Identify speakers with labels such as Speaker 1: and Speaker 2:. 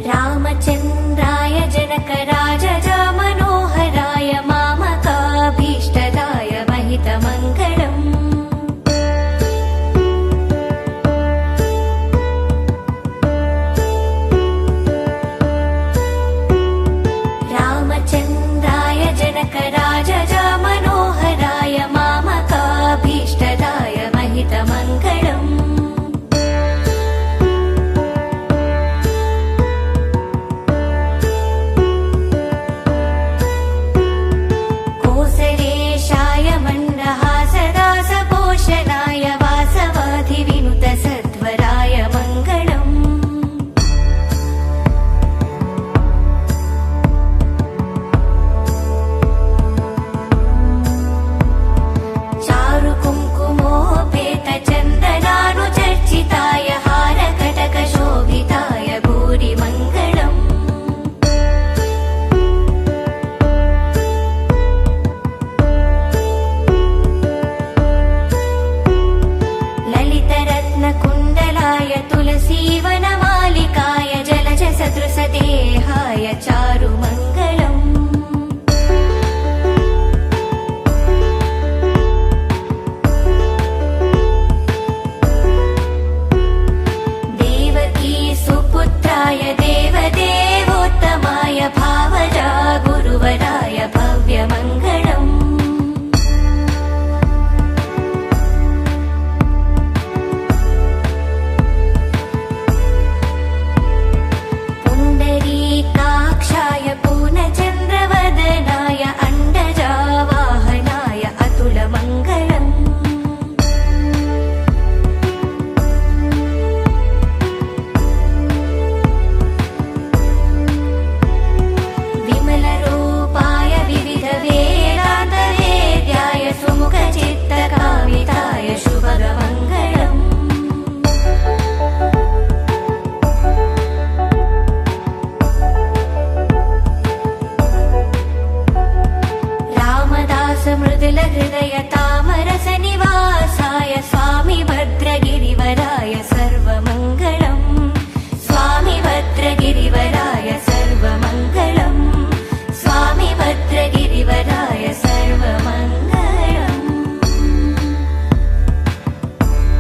Speaker 1: रामचन्द्राय जनकराजजा Manoharrai मामकाभीष्टदाय महितमङ्गलम् रामचन्द्राय जनकराजजा Manoharrai मामकाभीष्टदाय महितमङ्गलम् पोषणाय वासवाधिविनुत सत्वराय Mangalam चारुकुङ्कुमोपेत चन्दनानुचर्चिताय हारकटकशोभिताय भूरिमङ्गलम् कुण्डलाय तुलसीवनमालिकाय जलजसदृशदेहाय चारुमङ्गलम् Devaki सुपुत्राय देवदेवोत्तमाय भावजा गुरुवराय भव्यमङ्गलम् काक्षाय पूर्णचन्द्रवदनाय अण्डजावाहनाय अतुलमङ्गलम् विमलरूपाय विविधवेदान्तवेद्याय सुमुखचित्तकामिताय शुभगमङ्गलम् Mridul हृदयता